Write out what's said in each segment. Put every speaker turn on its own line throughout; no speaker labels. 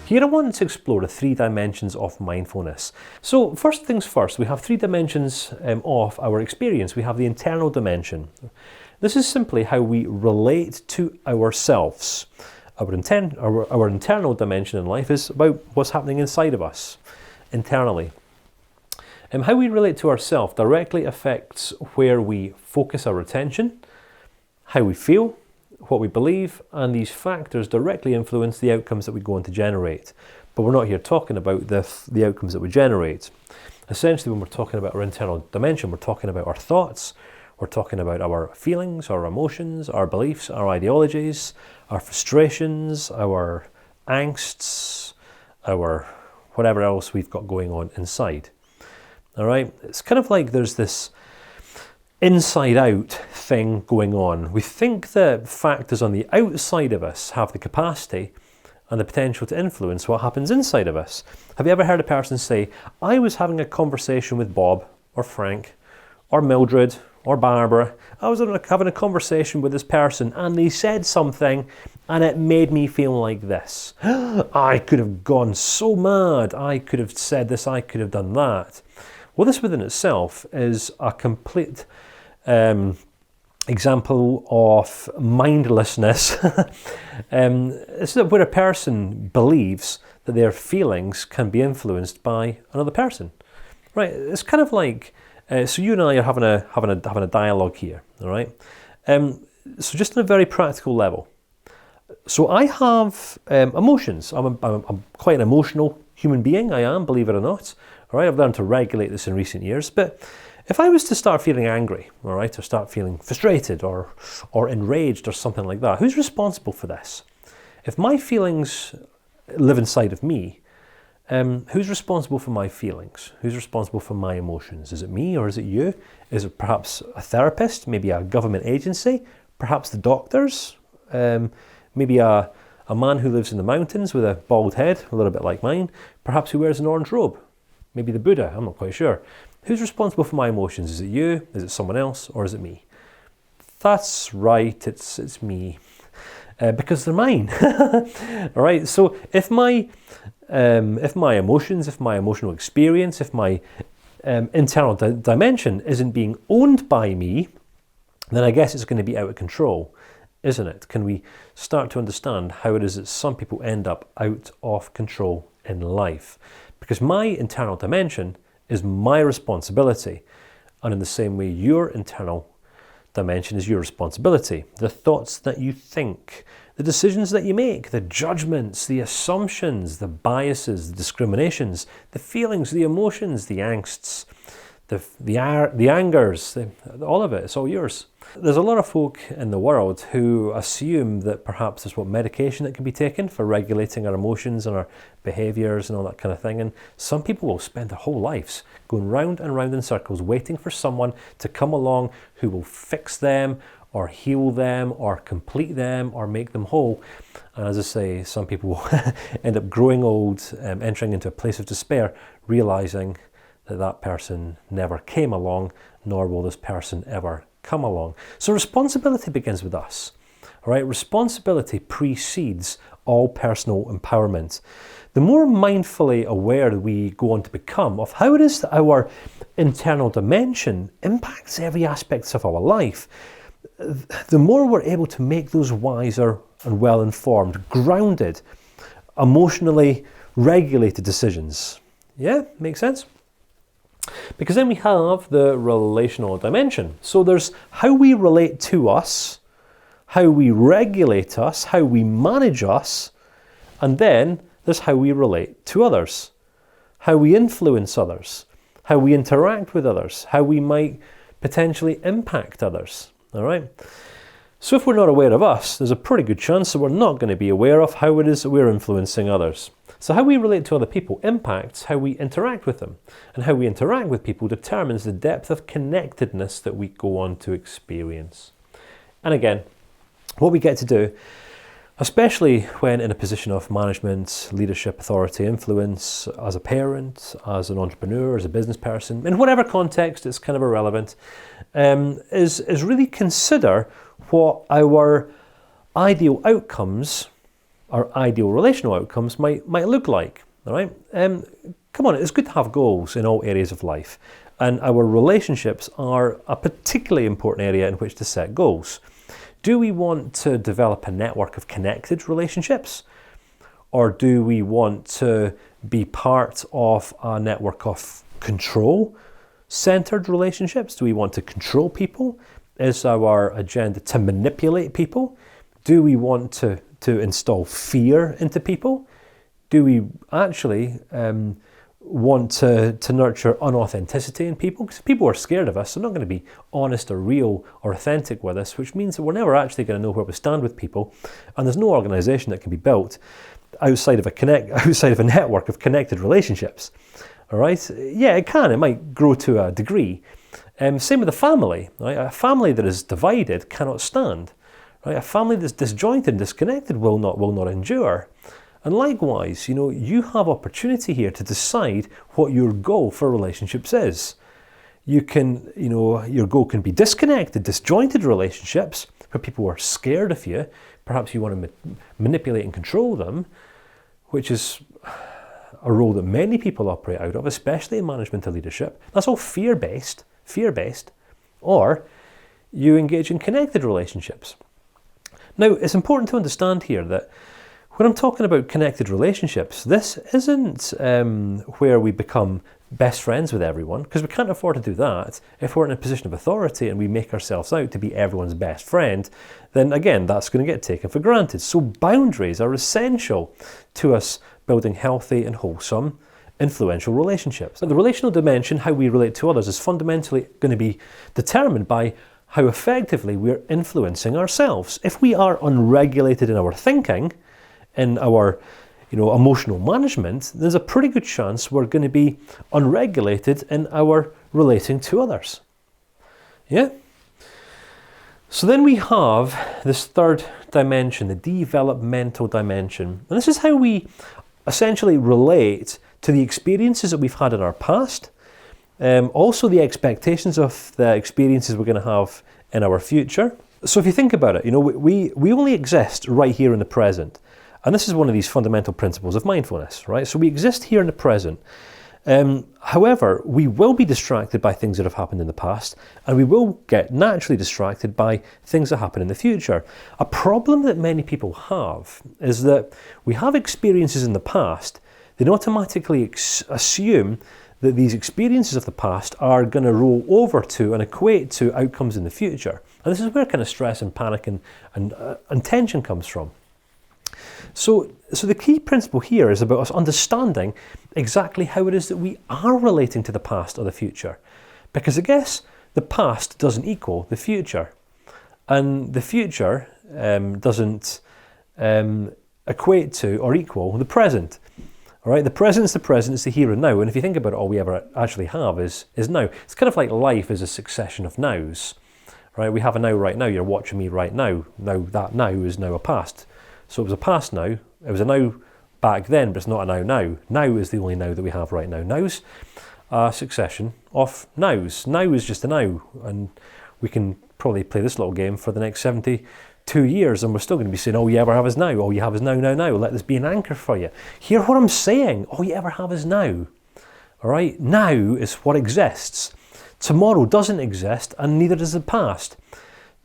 Here I want to explore the 3 dimensions of mindfulness. So first things first, we have 3 dimensions of our experience. We have the internal dimension. This is simply how we relate to ourselves. Our internal dimension in life is about what's happening inside of us, internally. And how we relate to ourselves directly affects where we focus our attention, how we feel, what we believe, and these factors directly influence the outcomes that we go on to generate. But we're not here talking about the outcomes that we generate. Essentially, when we're talking about our internal dimension, we're talking about our thoughts, we're talking about our feelings, our emotions, our beliefs, our ideologies, our frustrations, our angsts, our whatever else we've got going on inside. All right? It's kind of like there's this inside-out thing going on. We think that factors on the outside of us have the capacity and the potential to influence what happens inside of us. Have you ever heard a person say, I was having a conversation with Bob or Frank or Mildred or Barbara. I was having a conversation with this person and they said something and it made me feel like this. I could have gone so mad. I could have said this. I could have done that. Well, this within itself is a complete example of mindlessness. It's where a person believes that their feelings can be influenced by another person, right? It's kind of like so you and I are having a dialogue here, all right? So just on a very practical level. So I have emotions. I'm quite an emotional human being. I am, believe it or not. All right, I've learned to regulate this in recent years, but if I was to start feeling angry, all right, or start feeling frustrated or enraged or something like that, who's responsible for this? If my feelings live inside of me, who's responsible for my feelings? Who's responsible for my emotions? Is it me or is it you? Is it perhaps a therapist, maybe a government agency, perhaps the doctors, maybe a man who lives in the mountains with a bald head, a little bit like mine, perhaps who wears an orange robe, maybe the Buddha, I'm not quite sure. Who's responsible for my emotions? Is it you? Is it someone else? Or is it me? That's right, it's me. Because they're mine. All right, so if my emotions, if my emotional experience, if my internal dimension isn't being owned by me, then I guess it's going to be out of control, isn't it? Can we start to understand how it is that some people end up out of control in life? Because my internal dimension is my responsibility. And in the same way, your internal dimension is your responsibility. The thoughts that you think, the decisions that you make, the judgments, the assumptions, the biases, the discriminations, the feelings, the emotions, the angsts, the angers, all of it, it's all yours. There's a lot of folk in the world who assume that perhaps there's medication that can be taken for regulating our emotions and our behaviours and all that kind of thing. And some people will spend their whole lives going round and round in circles waiting for someone to come along who will fix them or heal them or complete them or make them whole. And as I say, some people will end up growing old, entering into a place of despair, realising that person never came along, nor will this person ever come along. So responsibility begins with us. All right, responsibility precedes all personal empowerment. The more mindfully aware we go on to become of how it is that our internal dimension impacts every aspect of our life, the more we're able to make those wiser and well-informed, grounded, emotionally regulated decisions. Yeah, makes sense? Because then we have the relational dimension. So there's how we relate to us, how we regulate us, how we manage us, and then there's how we relate to others, how we influence others, how we interact with others, how we might potentially impact others. All right? So if we're not aware of us, there's a pretty good chance that we're not going to be aware of how it is that we're influencing others. So how we relate to other people impacts how we interact with them. And how we interact with people determines the depth of connectedness that we go on to experience. And again, what we get to do, especially when in a position of management, leadership, authority, influence, as a parent, as an entrepreneur, as a business person, in whatever context, it's kind of irrelevant, is really consider what our ideal outcomes our ideal relational outcomes might look like. All right? Come on, it's good to have goals in all areas of life, and our relationships are a particularly important area in which to set goals. Do we want to develop a network of connected relationships? Or do we want to be part of a network of control-centered relationships? Do we want to control people? Is our agenda to manipulate people? Do we want to install fear into people? Do we actually want to nurture unauthenticity in people? Because if people are scared of us, they're not going to be honest or real or authentic with us, which means that we're never actually going to know where we stand with people, and there's no organisation that can be built outside of a network of connected relationships. All right? Yeah, it might grow to a degree. Same with a family. Right? A family that is divided cannot stand. Right? A family that's disjointed and disconnected will not endure. And likewise, you have opportunity here to decide what your goal for relationships is. You can, your goal can be disconnected, disjointed relationships where people are scared of you. Perhaps you want to manipulate and control them, which is a role that many people operate out of, especially in management and leadership. That's all fear-based. Or you engage in connected relationships. Now, it's important to understand here that when I'm talking about connected relationships, this isn't where we become best friends with everyone, because we can't afford to do that. If we're in a position of authority and we make ourselves out to be everyone's best friend, then again, that's going to get taken for granted. So boundaries are essential to us building healthy and wholesome, influential relationships. Now, the relational dimension, how we relate to others, is fundamentally going to be determined by how effectively we're influencing ourselves. If we are unregulated in our thinking, in our emotional management, there's a pretty good chance we're going to be unregulated in our relating to others. Yeah? So then we have this third dimension, the developmental dimension. And this is how we essentially relate to the experiences that we've had in our past, also the expectations of the experiences we're going to have in our future. So if you think about it, we only exist right here in the present. And this is one of these fundamental principles of mindfulness, right? So we exist here in the present. However, we will be distracted by things that have happened in the past, and we will get naturally distracted by things that happen in the future. A problem that many people have is that we have experiences in the past, then automatically assume that these experiences of the past are going to roll over to and equate to outcomes in the future. And this is where kind of stress and panic and tension comes from. So the key principle here is about us understanding exactly how it is that we are relating to the past or the future. Because I guess the past doesn't equal the future. And the future doesn't equate to or equal the present. All right, the present's the here and now. And if you think about it, all we ever actually have is now. It's kind of like life is a succession of nows. Right? We have a now right now. You're watching me right now. Now that now is now a past. So it was a past now, it was a now back then, but it's not a now now. Now is the only now that we have right now. Now's a succession of nows. Now is just a now, and we can probably play this little game for the next 72 years, and we're still going to be saying, all you ever have is now, all you have is now, now, now. Let this be an anchor for you. Hear what I'm saying, all you ever have is now. All right, now is what exists. Tomorrow doesn't exist, and neither does the past.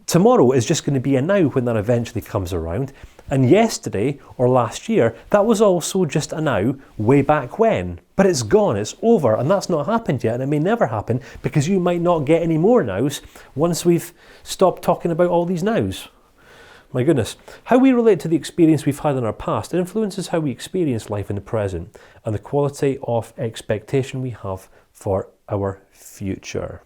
Tomorrow is just going to be a now when that eventually comes around. And yesterday or last year, that was also just a now way back when. But it's gone, it's over, and that's not happened yet, and it may never happen because you might not get any more nows once we've stopped talking about all these nows. My goodness. How we relate to the experience we've had in our past influences how we experience life in the present and the quality of expectation we have for our future.